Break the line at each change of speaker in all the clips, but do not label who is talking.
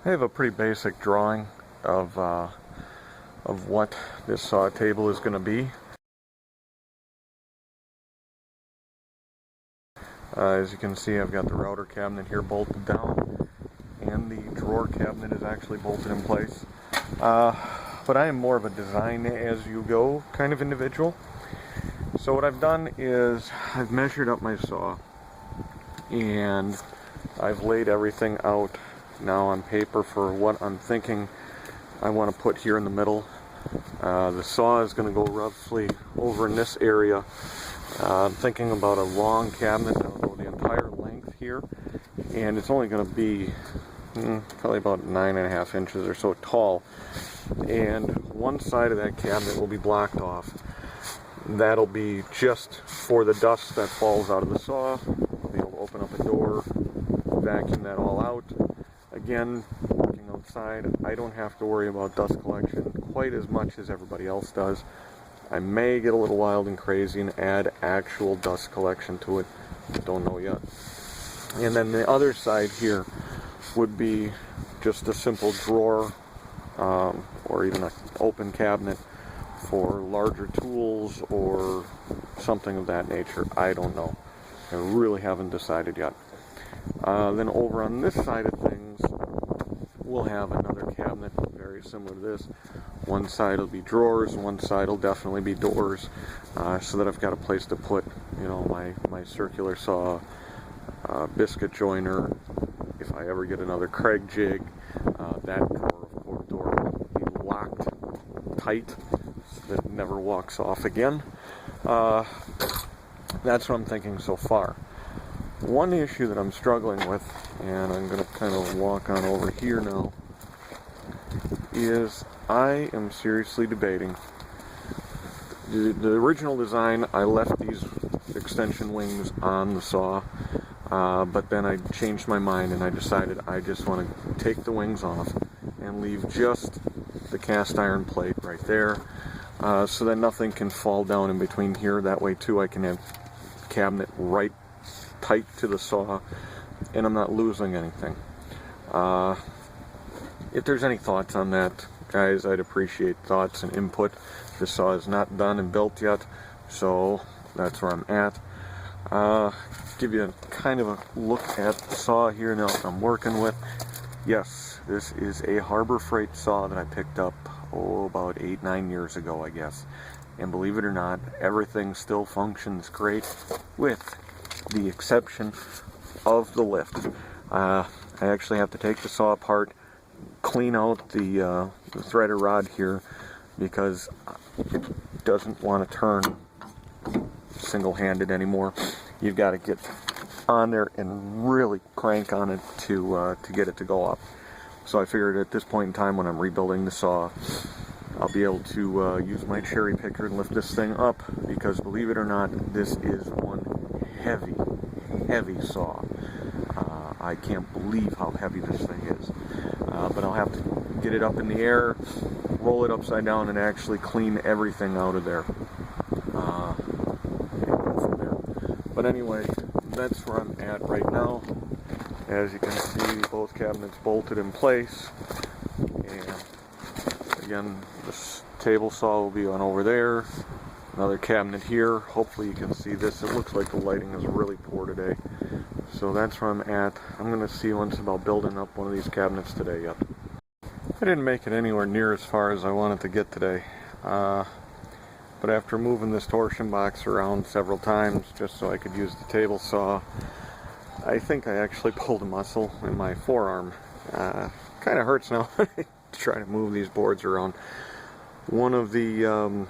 I have a pretty basic drawing of what this saw table is going to be. As you can see, I've got the router cabinet here bolted down, and the drawer cabinet is actually bolted in place. But I am more of a design-as-you-go kind of individual. So what I've done is I've measured up my saw, and I've laid everything out now on paper for what I'm thinking I want to put here in the middle. The saw is going to go roughly over in this area. I'm thinking about a long cabinet that will go the entire length here, and it's only going to be probably about 9.5 inches or so tall, and one side of that cabinet will be blocked off. That'll be just for the dust that falls out of the saw. I'll be able to open up a door, vacuum that all out. Again, working outside, I don't have to worry about dust collection quite as much as everybody else does. I may get a little wild and crazy and add actual dust collection to it. Don't know yet. And then the other side here would be just a simple drawer or even an open cabinet for larger tools or something of that nature. I don't know. I really haven't decided yet. Then over on this side of things, we'll have another cabinet very similar to this. One side will be drawers, one side will definitely be doors, so that I've got a place to put, my circular saw, biscuit joiner. If I ever get another Craig jig, that door will be locked tight so that it never walks off again. That's what I'm thinking so far. One issue that I'm struggling with, and I'm going to kind of walk on over here now, is I am seriously debating. The original design, I left these extension wings on the saw, but then I changed my mind and I decided I just want to take the wings off and leave just the cast iron plate right there, so that nothing can fall down in between here. That way too I can have the cabinet right tight to the saw and I'm not losing anything. If there's any thoughts on that, guys, I'd appreciate thoughts and input. The saw is not done and built yet, so that's where I'm at. Give you kind of a look at the saw here now I'm working with. Yes, this is a Harbor Freight saw that I picked up about 8-9 years ago, I guess. And believe it or not, everything still functions great, with the exception of the lift. I actually have to take the saw apart, clean out the threader rod here, because it doesn't want to turn single-handed anymore. You've got to get on there and really crank on it to get it to go up. So I figured at this point in time, when I'm rebuilding the saw, I'll be able to use my cherry picker and lift this thing up, because believe it or not, this is one heavy saw. I can't believe how heavy this thing is. But I'll have to get it up in the air, roll it upside down, and actually clean everything out of there. And go from there. But anyway, that's where I'm at right now. As you can see, both cabinets bolted in place. And again, this table saw will be on over there. Another cabinet here. Hopefully you can see this. It looks like the lighting is really poor today. So that's where I'm at. I'm going to see once about building up one of these cabinets today yet. I didn't make it anywhere near as far as I wanted to get today. But after moving this torsion box around several times just so I could use the table saw, I think I actually pulled a muscle in my forearm. Kind of hurts now to try to move these boards around. One of the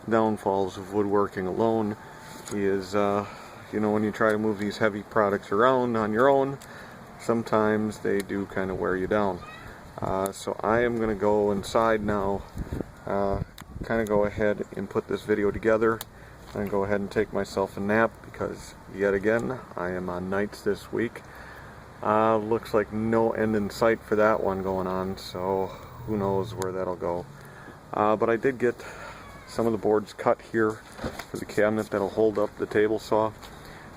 downfalls of woodworking alone is, when you try to move these heavy products around on your own, sometimes they do kind of wear you down. So I am going to go inside now, kind of go ahead and put this video together, and go ahead and take myself a nap, because yet again I am on nights this week. Looks like no end in sight for that one going on, so who knows where that'll go. But I did get some of the boards cut here for the cabinet that'll hold up the table saw.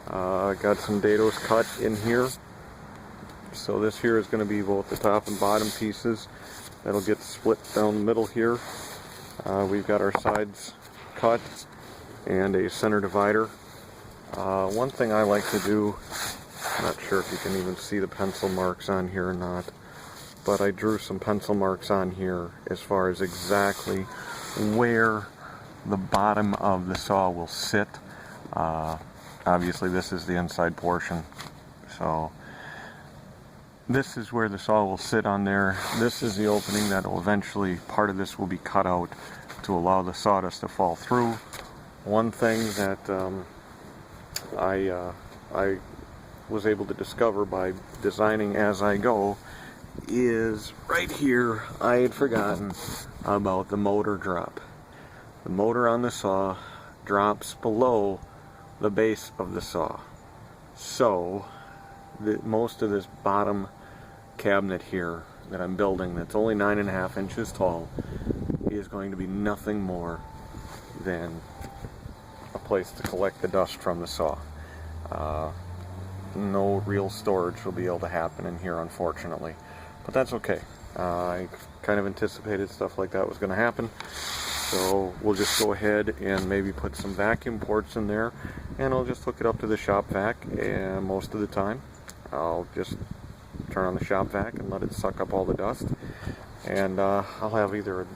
Got some dados cut in here So this here is going to be both the top and bottom pieces. That'll get split down the middle here. We've got our sides cut and a center divider. One thing I like to do, I'm not sure if you can even see the pencil marks on here or not, but I drew some pencil marks on here as far as exactly where the bottom of the saw will sit. Obviously this is the inside portion, so this is where the saw will sit on there. This is the opening that will eventually, part of this will be cut out to allow the sawdust to fall through. One thing that I was able to discover by designing as I go is right here. I had forgotten about the motor drop. The motor on the saw drops below the base of the saw, so most of this bottom cabinet here that I'm building, that's only 9.5 inches tall, is going to be nothing more than a place to collect the dust from the saw. No real storage will be able to happen in here, unfortunately, but that's okay. I kind of anticipated stuff like that was going to happen, so we'll just go ahead and maybe put some vacuum ports in there, and I'll just hook it up to the shop vac, and most of the time I'll just turn on the shop vac and let it suck up all the dust, and I'll have either a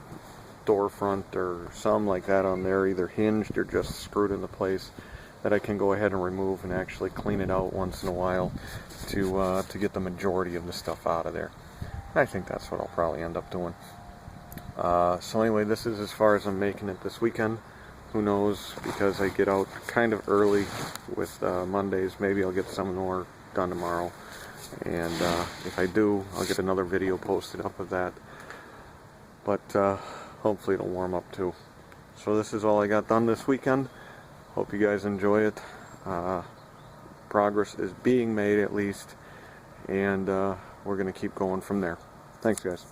door front or something like that on there, either hinged or just screwed into place, that I can go ahead and remove and actually clean it out once in a while to get the majority of the stuff out of there. I think that's what I'll probably end up doing. So anyway, this is as far as I'm making it this weekend. Who knows, because I get out kind of early with Mondays. Maybe I'll get some more done tomorrow, and if I do, I'll get another video posted up of that, but hopefully it'll warm up too. So this is all I got done this weekend. Hope you guys enjoy it. Progress is being made, at least, and we're going to keep going from there. Thanks, guys.